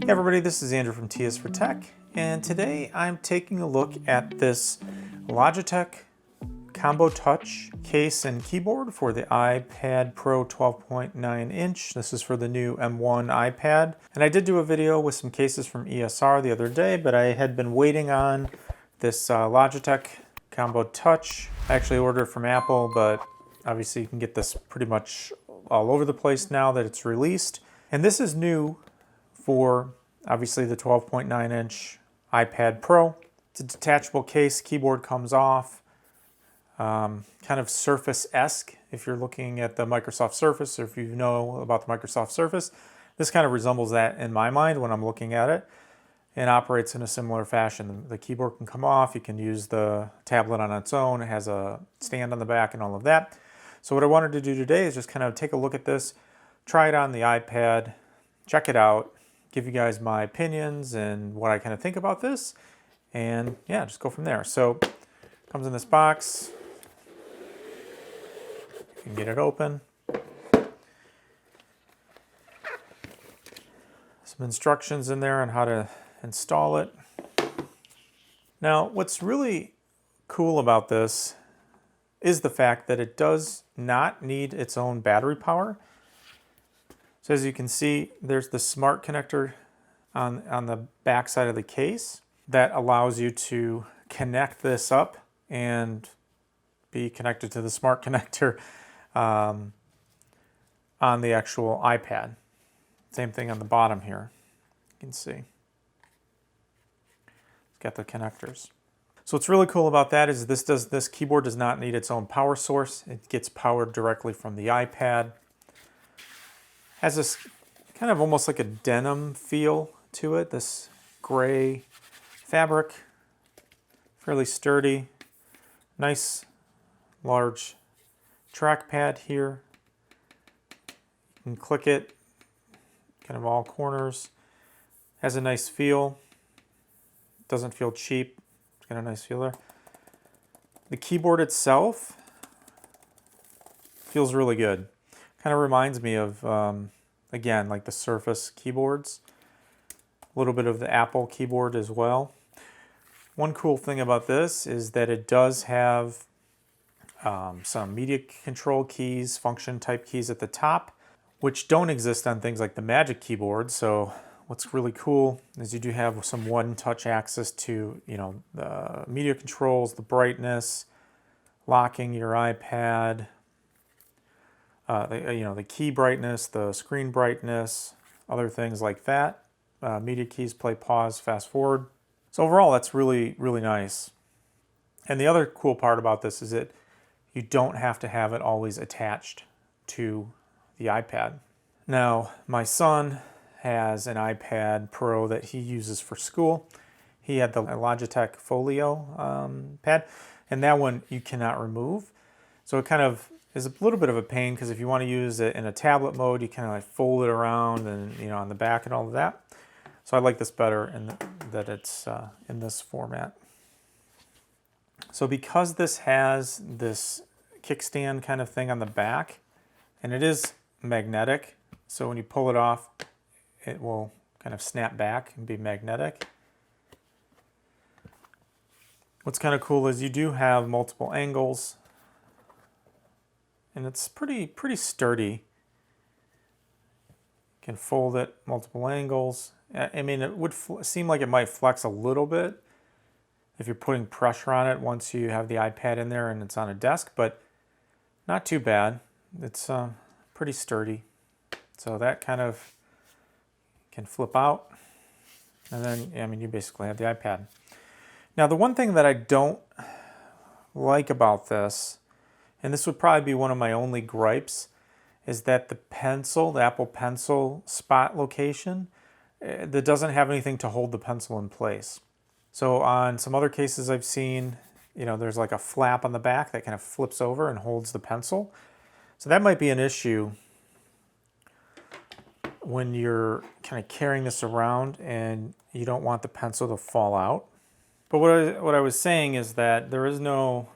Hey everybody, this is Andrew from T is for Tech, and today I'm taking a look at this Logitech Combo Touch case and keyboard for the iPad Pro 12.9 inch. This is for the new M1 iPad. And I did do a video with some cases from ESR the other day, but I had been waiting on this Logitech Combo Touch. I actually ordered it from Apple, but obviously you can get this pretty much all over the place now that it's released. And this is new for obviously the 12.9 inch iPad Pro. It's a detachable case, keyboard comes off, kind of Surface-esque if you're looking at the Microsoft Surface, or if you know about the Microsoft Surface. This kind of resembles that in my mind when I'm looking at it, and operates in a similar fashion. The keyboard can come off, you can use the tablet on its own, it has a stand on the back and all of that. So what I wanted to do today is just kind of take a look at this, try it on the iPad, check it out, give you guys my opinions and what I kind of think about this, and yeah, just go from there. So it comes in this box, you can get it open. Some instructions in there on how to install it. Now, what's really cool about this is the fact that it does not need its own battery power. So as you can see, there's the smart connector on the back side of the case that allows you to connect this up and be connected to the smart connector on the actual iPad. Same thing on the bottom here. You can see. It's got the connectors. So what's really cool about that is this keyboard does not need its own power source. It gets powered directly from the iPad. Has this kind of almost like a denim feel to it, this gray fabric, fairly sturdy, nice large trackpad here. You can click it, kind of all corners. Has a nice feel, doesn't feel cheap, it's got a nice feel there. The keyboard itself feels really good. Kind of reminds me of, again, like the Surface keyboards. A little bit of the Apple keyboard as well. One cool thing about this is that it does have some media control keys, function type keys at the top, which don't exist on things like the Magic Keyboard. So what's really cool is you do have some one-touch access to, the media controls, the brightness, locking your iPad, the key brightness, the screen brightness, other things like that. Media keys, play, pause, fast forward. So overall, that's really, really nice. And the other cool part about this is that you don't have to have it always attached to the iPad. Now, my son has an iPad Pro that he uses for school. He had the Logitech Folio pad, and that one you cannot remove. So it kind of is a little bit of a pain, because if you want to use it in a tablet mode, you kind of like fold it around and on the back and all of that. So I like this better in that it's in this format. So because this has this kickstand kind of thing on the back, and it is magnetic, so when you pull it off, it will kind of snap back and be magnetic. What's kind of cool is you do have multiple angles, and it's pretty sturdy. You can fold it multiple angles. I mean, it would seem like it might flex a little bit if you're putting pressure on it once you have the iPad in there and it's on a desk, but not too bad. It's pretty sturdy. So that kind of can flip out, and then, you basically have the iPad. Now, the one thing that I don't like about this, and this would probably be one of my only gripes, is that the Apple Pencil spot location, that doesn't have anything to hold the pencil in place. So on some other cases I've seen, there's like a flap on the back that kind of flips over and holds the pencil. So that might be an issue when you're kind of carrying this around and you don't want the pencil to fall out. But what I was saying is that there is nothing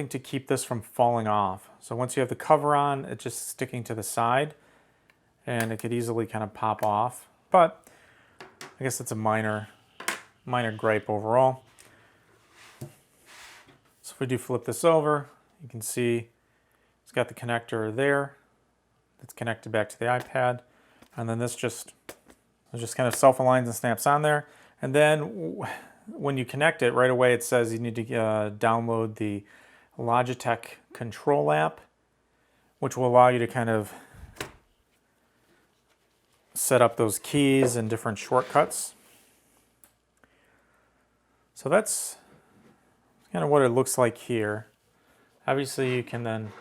to keep this from falling off. So once you have the cover on, it's just sticking to the side. and it could easily kind of pop off. But I guess it's a minor gripe overall. So if we do flip this over, you can see it's got the connector there that's connected back to the iPad, and then this just kind of self-aligns and snaps on there. And then when you connect it, right away it says you need to download the Logitech Control app, which will allow you to kind of set up those keys and different shortcuts. So that's kind of what it looks like here. Obviously you can then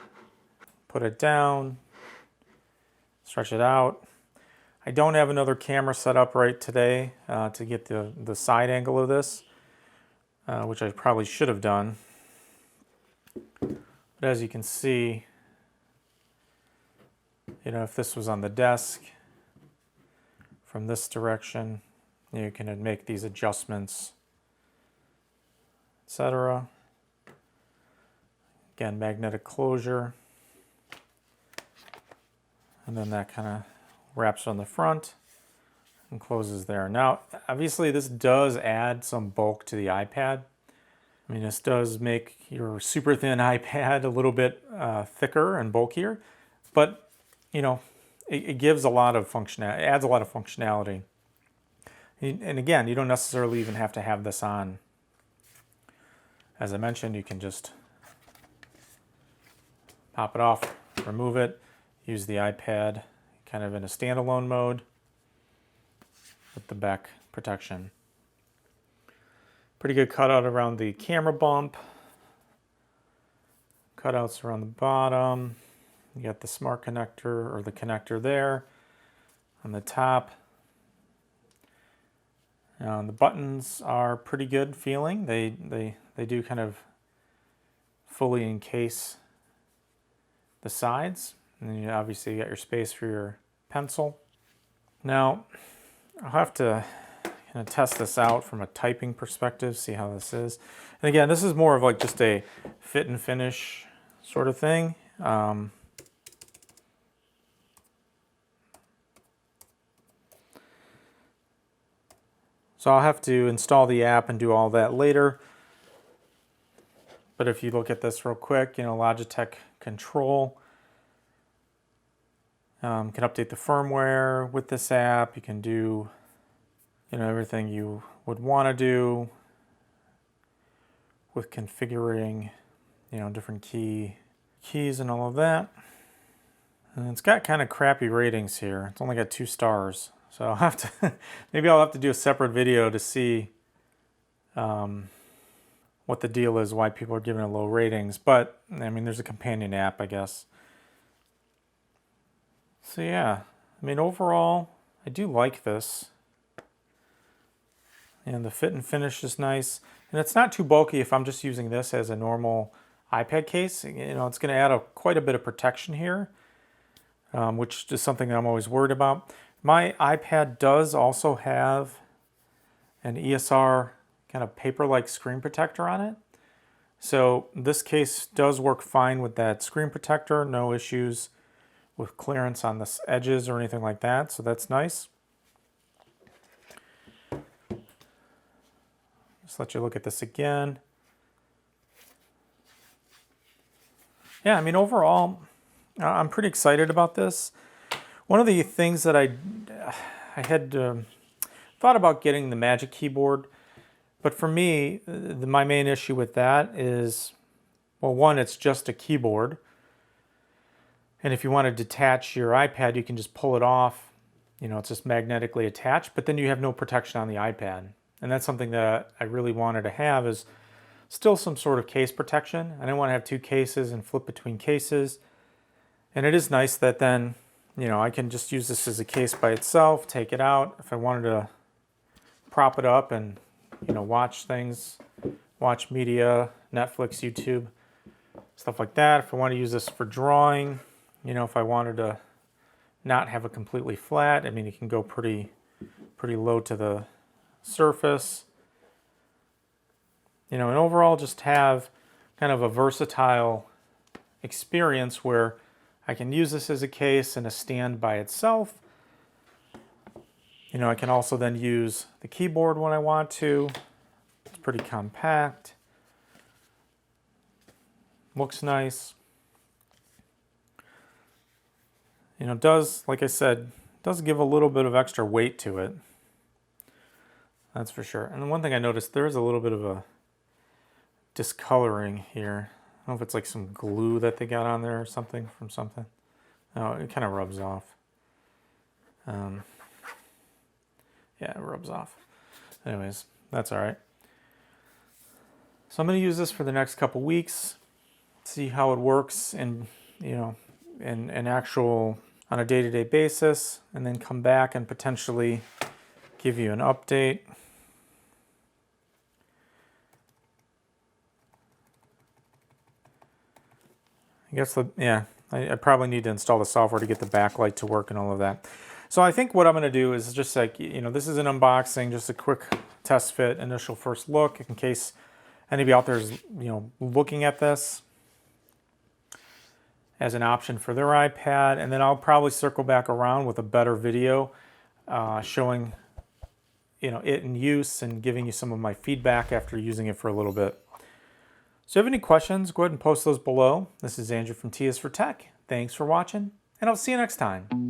put it down, stretch it out. I don't have another camera set up right today to get the side angle of this, which I probably should have done. But as you can see, you know, if this was on the desk from this direction, you can make these adjustments, etc. Again, magnetic closure. And then that kind of wraps on the front and closes there. Now, obviously this does add some bulk to the iPad. I mean, this does make your super thin iPad a little bit thicker and bulkier, but you know, it gives a lot of functionality, it adds a lot of functionality. And again, you don't necessarily even have to have this on. As I mentioned, you can just pop it off, remove it, use the iPad kind of in a standalone mode with the back protection. Pretty good cutout around the camera bump. Cutouts around the bottom. You got the smart connector, or the connector there on the top. The buttons are pretty good feeling. They do kind of fully encase the sides. And then you obviously got your space for your pencil. Now, I'll have to kind of test this out from a typing perspective, see how this is. And again, this is more of like just a fit and finish sort of thing. So I'll have to install the app and do all that later. But if you look at this real quick, you know, Logitech Control. Can update the firmware with this app. You can do, you know, everything you would want to do with configuring, you know, different keys and all of that. And it's got kind of crappy ratings here. It's only got 2 stars. So I'll have to, maybe I'll have to do a separate video to see what the deal is, why people are giving it low ratings. But, I mean, there's a companion app, I guess. So yeah, I mean, overall, I do like this. And the fit and finish is nice. And it's not too bulky if I'm just using this as a normal iPad case. You know, it's going to add quite a bit of protection here, which is something that I'm always worried about. My iPad does also have an ESR kind of paper-like screen protector on it. So this case does work fine with that screen protector, no issues with clearance on the edges or anything like that, so that's nice. Just let you look at this again. Yeah, I mean, overall, I'm pretty excited about this. One of the things that I had thought about getting the Magic Keyboard, but for me, my main issue with that is, well, one, it's just a keyboard. And if you want to detach your iPad, you can just pull it off. You know, it's just magnetically attached, but then you have no protection on the iPad. And that's something that I really wanted to have, is still some sort of case protection. I didn't want to have 2 cases and flip between cases. And it is nice that then, you know, I can just use this as a case by itself, take it out. If I wanted to prop it up and, you know, watch things, watch media, Netflix, YouTube, stuff like that. If I want to use this for drawing, you know, if I wanted to not have it completely flat, I mean, you can go pretty low to the surface. You know, and overall just have kind of a versatile experience where I can use this as a case and a stand by itself. You know, I can also then use the keyboard when I want to. It's pretty compact. Looks nice. You know, does, like I said, does give a little bit of extra weight to it. That's for sure. And the one thing I noticed, there's a little bit of a discoloring here. I don't know if it's like some glue that they got on there or something from something. No, it kind of rubs off. Yeah, it rubs off. Anyways, that's all right. So I'm going to use this for the next couple weeks, see how it works in, you know, in actual on a day-to-day basis, and then come back and potentially give you an update. I guess I probably need to install the software to get the backlight to work and all of that. So I think what I'm going to do is just like, you know, this is an unboxing, just a quick test fit, initial first look, in case anybody out there is, you know, looking at this as an option for their iPad. And then I'll probably circle back around with a better video showing, you know, it in use and giving you some of my feedback after using it for a little bit. So if you have any questions, go ahead and post those below. This is Andrew from T is for Tech. Thanks for watching, and I'll see you next time.